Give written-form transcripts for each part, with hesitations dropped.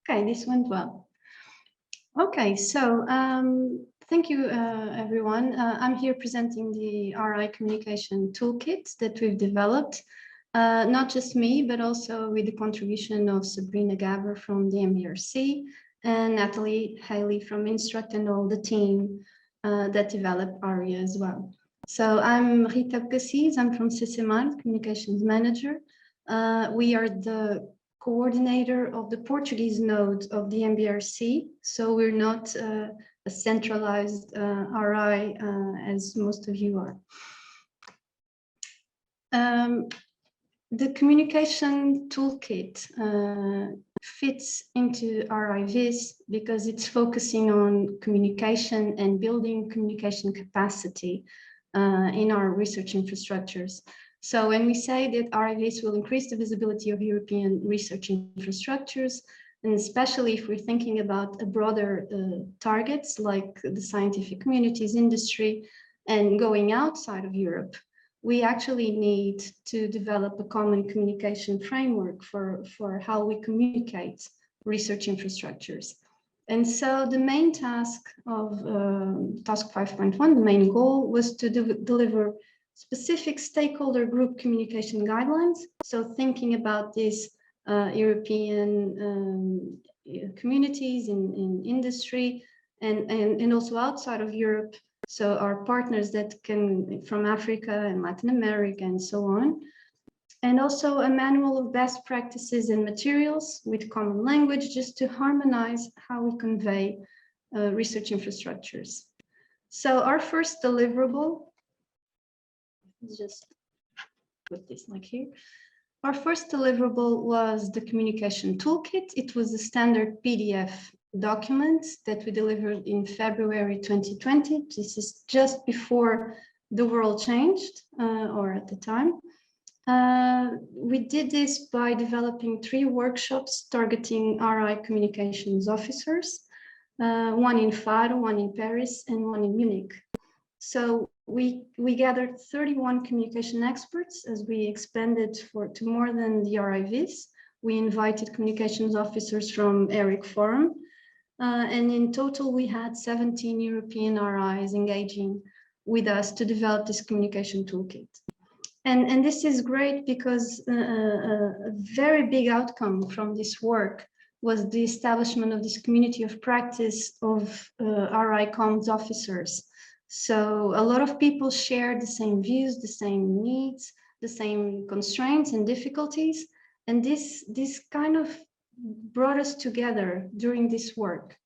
Okay, this went well. Okay, so thank you, everyone. I'm here presenting the RI Communication Toolkit that we've developed. Not just me, but also with the contribution of Sabrina Gaber from the MBRC and Natalie Haley from Instruct and all the team that developed ARIA as well. So I'm Rita Cassis, I'm from CCMAR, Communications Manager. We are the coordinator of the Portuguese node of the MBRC. So we're not a centralized RI as most of you are. The Communication Toolkit fits into RI-VIS because it's focusing on communication and building communication capacity in our research infrastructures. So when we say that RI-VIS will increase the visibility of European research infrastructures, and especially if we're thinking about a broader targets like the scientific communities, industry, and going outside of Europe, we actually need to develop a common communication framework for how we communicate research infrastructures. And so the main task of task 5.1, the main goal was to deliver specific stakeholder group communication guidelines. So thinking about these European communities in industry and also outside of Europe. So our partners that can from Africa and Latin America and so on. And also a manual of best practices and materials with common language just to harmonize how we convey research infrastructures. So our first deliverable, just put this like here. Our first deliverable was the Communication Toolkit. It was a standard PDF document that we delivered in February 2020. This is just before the world changed, or at the time. We did this by developing 3 workshops targeting RI communications officers, one in Faro, one in Paris, and one in Munich. So we gathered 31 communication experts as we expanded to more than the RI-VIS. We invited communications officers from ERIC Forum, and in total we had 17 European RIs engaging with us to develop this communication toolkit. And this is great because a very big outcome from this work was the establishment of this community of practice of RI comms officers. So a lot of people share the same views, the same needs, the same constraints and difficulties. And this kind of brought us together during this work.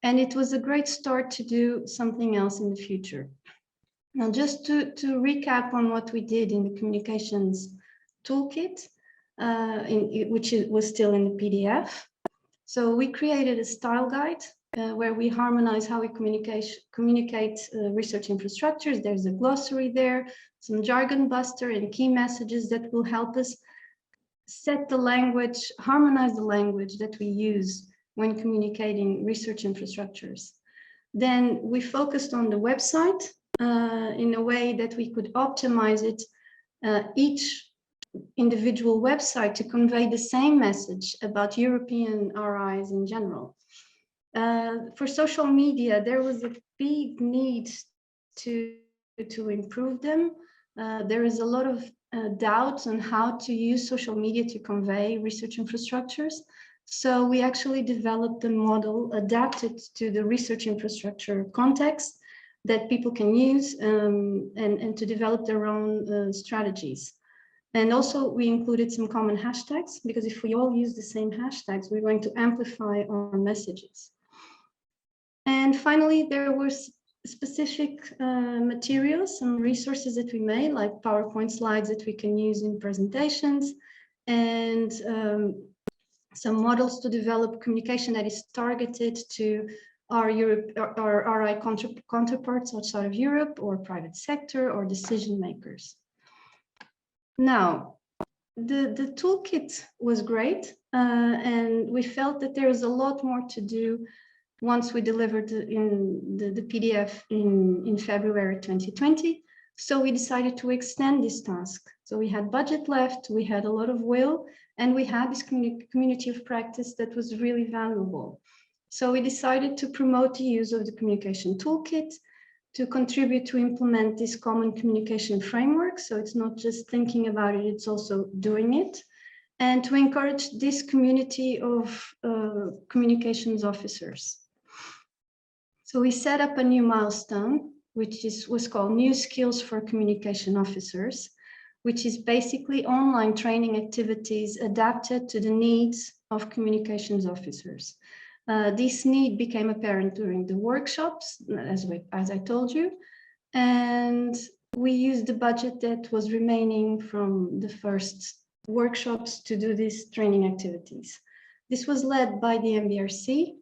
And it was a great start to do something else in the future. Now, just to recap on what we did in the communications toolkit, which was still in the PDF. So we created a style guide where we harmonize how we communicate research infrastructures. There's a glossary there, some jargon buster and key messages that will help us set the language, harmonize the language that we use when communicating research infrastructures. Then we focused on the website in a way that we could optimize it, each individual website to convey the same message about European RIs in general. For social media, there was a big need to improve them. There is a lot of doubt on how to use social media to convey research infrastructures. So we actually developed a model adapted to the research infrastructure context that people can use and to develop their own strategies. And also we included some common hashtags, because if we all use the same hashtags, we're going to amplify our messages. And finally, there were specific materials, some resources that we made, like PowerPoint slides that we can use in presentations, and some models to develop communication that is targeted to our RI counterparts outside of Europe, or private sector, or decision makers. Now, the toolkit was great, and we felt that there was a lot more to do once we delivered the PDF in February 2020. So we decided to extend this task. So we had budget left, we had a lot of will, and we had this community of practice that was really valuable. So we decided to promote the use of the Communication Toolkit, to contribute to implement this common communication framework. So it's not just thinking about it, it's also doing it. And to encourage this community of communications officers. So we set up a new milestone, which was called New Skills for Communication Officers, which is basically online training activities adapted to the needs of communications officers. This need became apparent during the workshops, as I told you, and we used the budget that was remaining from the first workshops to do these training activities. This was led by the MBRC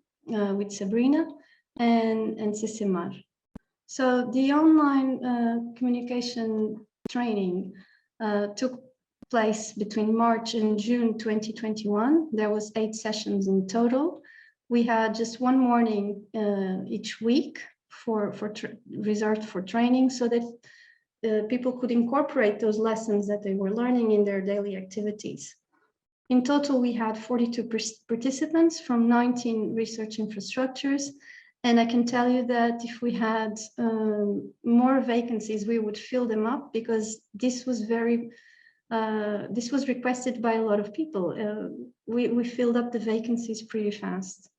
with Sabrina and CCMAR. So the online communication training took place between March and June 2021. There was 8 sessions in total. We had just one morning each week reserved for training, so that people could incorporate those lessons that they were learning in their daily activities. In total, we had 42 participants from 19 research infrastructures. And I can tell you that if we had more vacancies, we would fill them up, because this was requested by a lot of people. We filled up the vacancies pretty fast.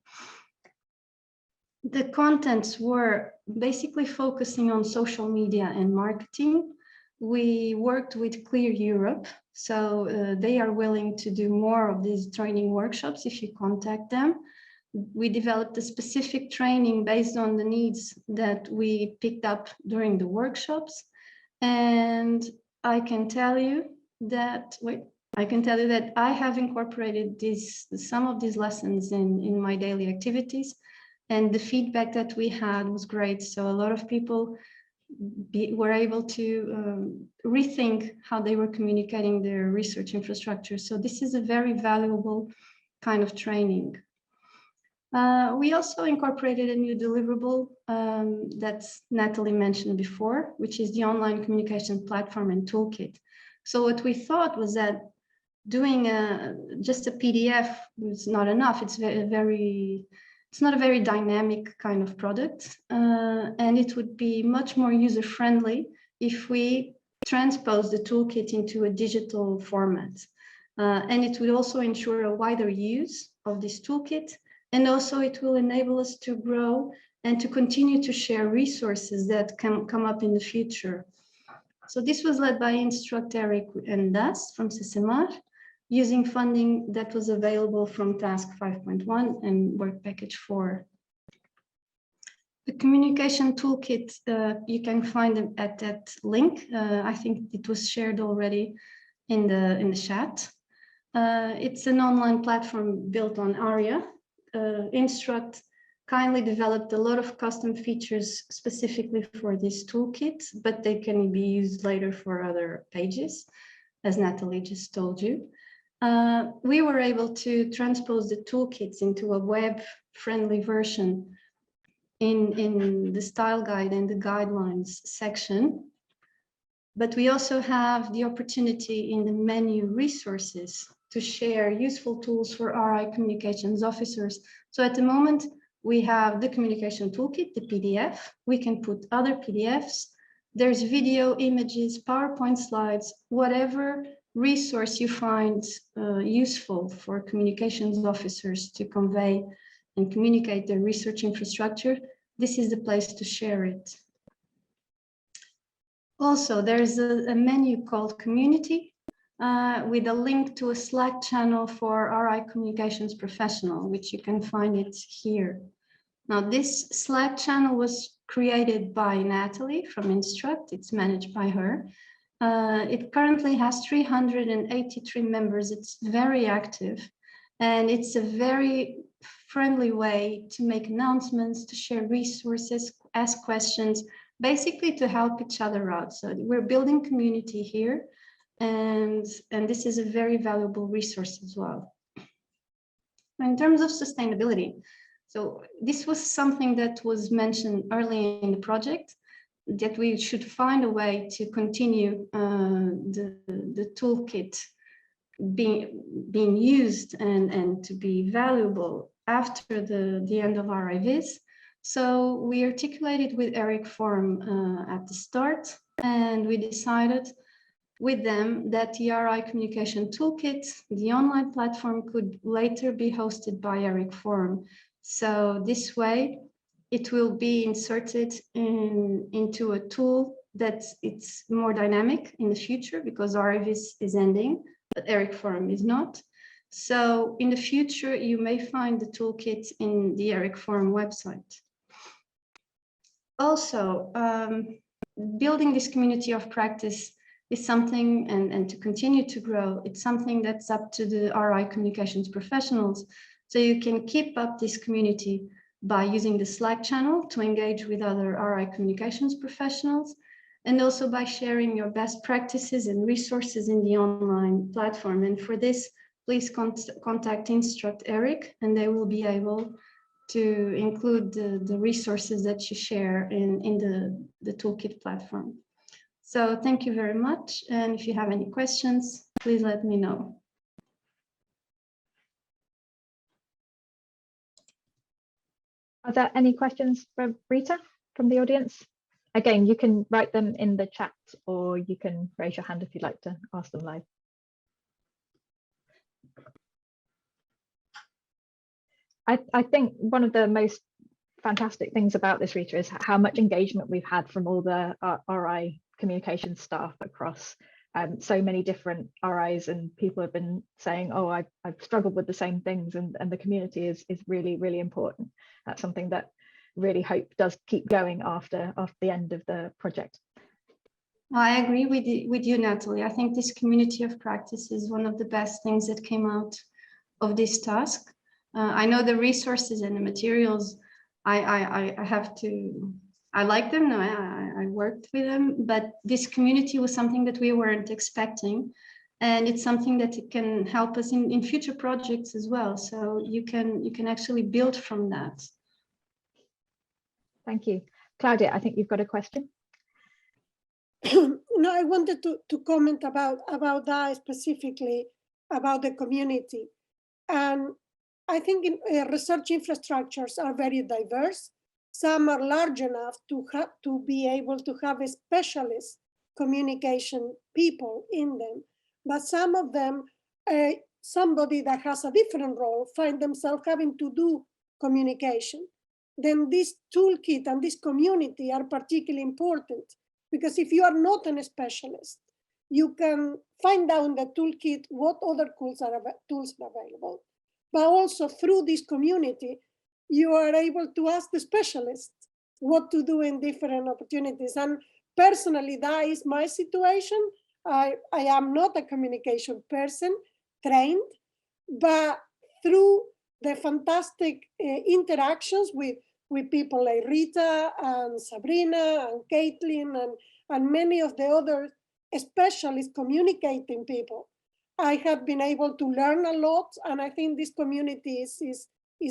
The contents were basically focusing on social media and marketing. We worked with Clear Europe, so they are willing to do more of these training workshops if you contact them. We developed a specific training based on the needs that we picked up during the workshops. And I can tell you that, I have incorporated some of these lessons in my daily activities, and the feedback that we had was great. So a lot of people were able to rethink how they were communicating their research infrastructure. So this is a very valuable kind of training. We also incorporated a new deliverable that Natalie mentioned before, which is the online communication platform and toolkit. So what we thought was that doing just a PDF was not enough. It's not a very dynamic kind of product, and it would be much more user-friendly if we transpose the toolkit into a digital format. And it would also ensure a wider use of this toolkit. And also it will enable us to grow and to continue to share resources that can come up in the future. So this was led by Instruct, Eric, and Das from CCMAR, using funding that was available from Task 5.1 and Work Package 4. The Communication Toolkit, you can find it at that link. I think it was shared already in the chat. It's an online platform built on ARIA. Instruct kindly developed a lot of custom features specifically for this toolkit, but they can be used later for other pages, as Natalie just told you. We were able to transpose the toolkits into a web-friendly version in the style guide and the guidelines section. But we also have the opportunity in the menu resources to share useful tools for RI communications officers. So at the moment, we have the Communication Toolkit, the PDF. We can put other PDFs. There's video, images, PowerPoint slides, whatever resource you find useful for communications officers to convey and communicate their research infrastructure. This is the place to share it. Also, there's a menu called Community with a link to a Slack channel for RI Communications Professional, which you can find it here. Now, this Slack channel was created by Natalie from Instruct. It's managed by her. It currently has 383 members. It's very active, and it's a very friendly way to make announcements, to share resources, ask questions, basically to help each other out. So we're building community here, and this is a very valuable resource as well. In terms of sustainability, so this was something that was mentioned early in the project. that we should find a way to continue the toolkit being used and to be valuable after the end of RI-VIS. So we articulated with Eric Forum at the start, and we decided with them that the RI Communication Toolkit, the online platform, could later be hosted by Eric Forum. So this way, it will be inserted into a tool that it's more dynamic in the future, because RI-VIS is ending, but Eric Forum is not. So in the future, you may find the toolkit in the Eric Forum website. Also, building this community of practice is something, and to continue to grow, it's something that's up to the RI communications professionals. So you can keep up this community by using the Slack channel to engage with other RI communications professionals, and also by sharing your best practices and resources in the online platform. And for this, please contact Instruct Eric, and they will be able to include the resources that you share in the toolkit platform. So thank you very much. And if you have any questions, please let me know. Are there any questions for Rita from the audience? Again, you can write them in the chat, or you can raise your hand if you'd like to ask them live. I think one of the most fantastic things about this, Rita, is how much engagement we've had from all the RI communication staff across so many different RIs, and people have been saying, oh, I've struggled with the same things, and the community is really, really important. That's something that really hope does keep going after the end of the project. I agree with you, Natalie. I think this community of practice is one of the best things that came out of this task. I know the resources and the materials, I like them, I worked with them, but this community was something that we weren't expecting. And it's something that it can help us in future projects as well. So you can actually build from that. Thank you. Claudia, I think you've got a question. No, I wanted to comment about that specifically, about the community. And I think research infrastructures are very diverse. Some are large enough to be able to have a specialist communication people in them. But some of them, somebody that has a different role find themselves having to do communication. Then this toolkit and this community are particularly important, because if you are not a specialist, you can find out in the toolkit what other tools are available. But also through this community, you are able to ask the specialists what to do in different opportunities. And personally, that is my situation. I am not a communication person trained, but through the fantastic interactions with people like Rita and Sabrina and Caitlin and many of the other specialist communicating people, I have been able to learn a lot, and I think this community is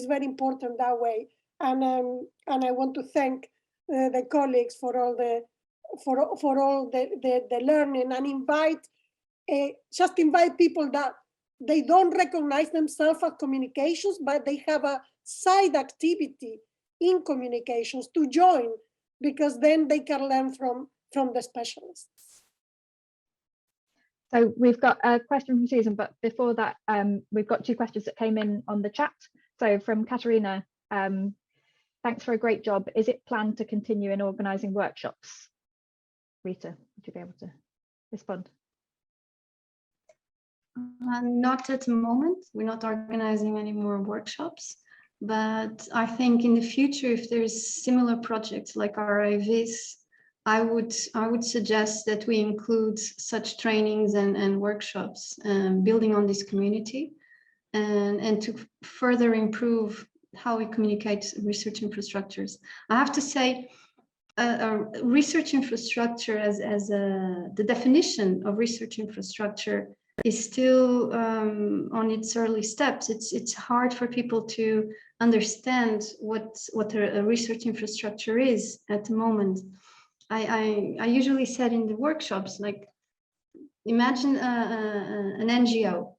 very important that way. And I want to thank the colleagues for all the learning, and invite people that they don't recognize themselves as communications, but they have a side activity in communications to join, because then they can learn from the specialists. So we've got a question from Susan, but before that, we've got two questions that came in on the chat. So from Katerina, thanks for a great job. Is it planned to continue in organising workshops? Rita, would you be able to respond? Not at the moment. We're not organising any more workshops, but I think in the future, if there's similar projects like RI-VIS, I would suggest that we include such trainings and workshops, building on this community, and to further improve how we communicate research infrastructures. I have to say, research infrastructure as the definition of research infrastructure is still on its early steps. It's hard for people to understand what a research infrastructure is at the moment. I usually said in the workshops, like, imagine an NGO.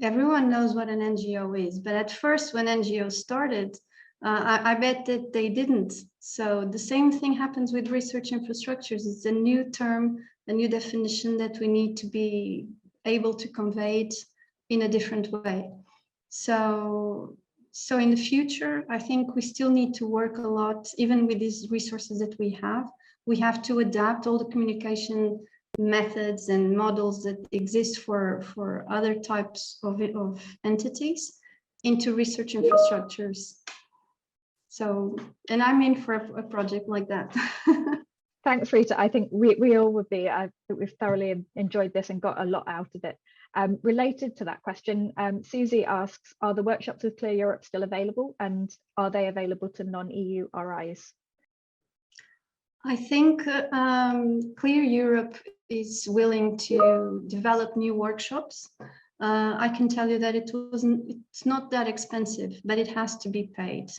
Everyone knows what an NGO is, but at first when NGOs started, I bet that they didn't. So the same thing happens with research infrastructures. It's a new term, a new definition that we need to be able to convey it in a different way. So in the future, I think we still need to work a lot, even with these resources that we have. We have to adapt all the communication methods and models that exist for other types of entities into research infrastructures. So, and I'm in for a project like that. Thanks, Rita. I think we all would be. I think we've thoroughly enjoyed this and got a lot out of it. Related to that question, Susie asks, are the workshops with Clear Europe still available, and are they available to non-EU RIs? I think Clear Europe is willing to develop new workshops. I can tell you that it's not that expensive, but it has to be paid.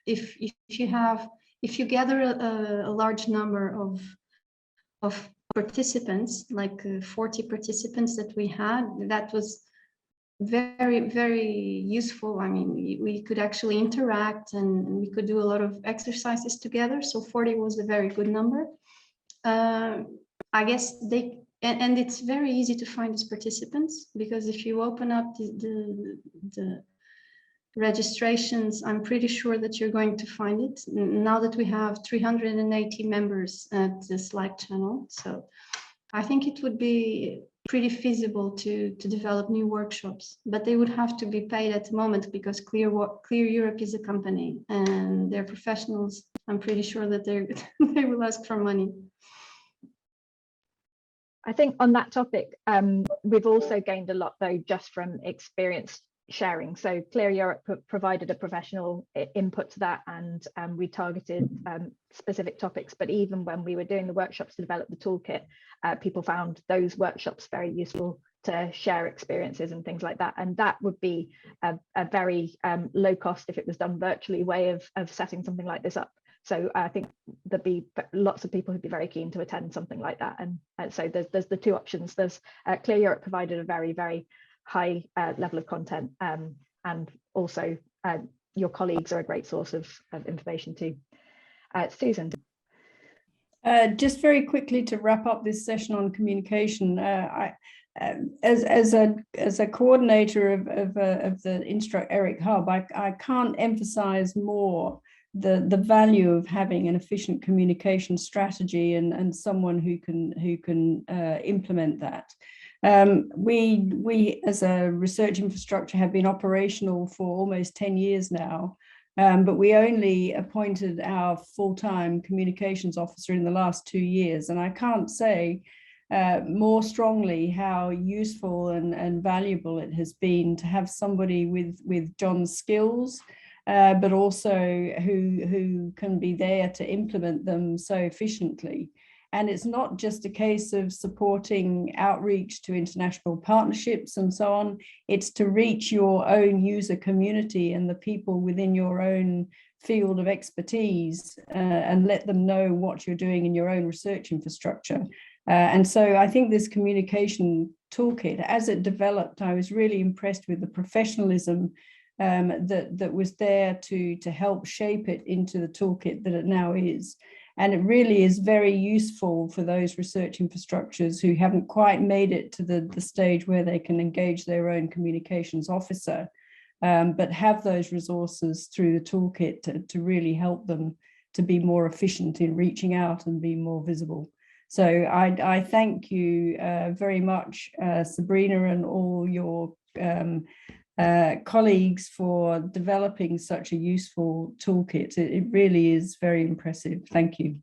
If you gather a large number of participants, like 40 participants that we had, that was very, very useful. I mean, we could actually interact and we could do a lot of exercises together. So 40 was a very good number. I guess and it's very easy to find these participants, because if you open up the registrations, I'm pretty sure that you're going to find it, now that we have 380 members at the Slack channel. So I think it would be pretty feasible to develop new workshops, but they would have to be paid at the moment, because Clear Europe is a company and they're professionals. I'm pretty sure that they will ask for money. I think on that topic, we've also gained a lot, though, just from experience sharing. So Clear Europe provided a professional input to that, and we targeted specific topics. But even when we were doing the workshops to develop the toolkit, people found those workshops very useful to share experiences and things like that. And that would be a very low cost, if it was done virtually, way of setting something like this up. So I think there'd be lots of people who'd be very keen to attend something like that. And so there's the two options. There's Clear Europe provided a very, very high level of content, and also your colleagues are a great source of information too. Susan. Just very quickly to wrap up this session on communication, as a coordinator of the Instruct ERIC Hub, I can't emphasize more the value of having an efficient communication strategy and someone who can implement that. We as a research infrastructure have been operational for almost 10 years now, but we only appointed our full-time communications officer in the last 2 years, and I can't say more strongly how useful and valuable it has been to have somebody with John's skills, but also who can be there to implement them so efficiently. And it's not just a case of supporting outreach to international partnerships and so on. It's to reach your own user community and the people within your own field of expertise, and let them know what you're doing in your own research infrastructure. And so I think this communication toolkit, as it developed, I was really impressed with the professionalism that was there to help shape it into the toolkit that it now is. And it really is very useful for those research infrastructures who haven't quite made it to the stage where they can engage their own communications officer, but have those resources through the toolkit to really help them to be more efficient in reaching out and be more visible. So I thank you very much, Sabrina, and all your colleagues for developing such a useful toolkit. It really is very impressive. Thank you.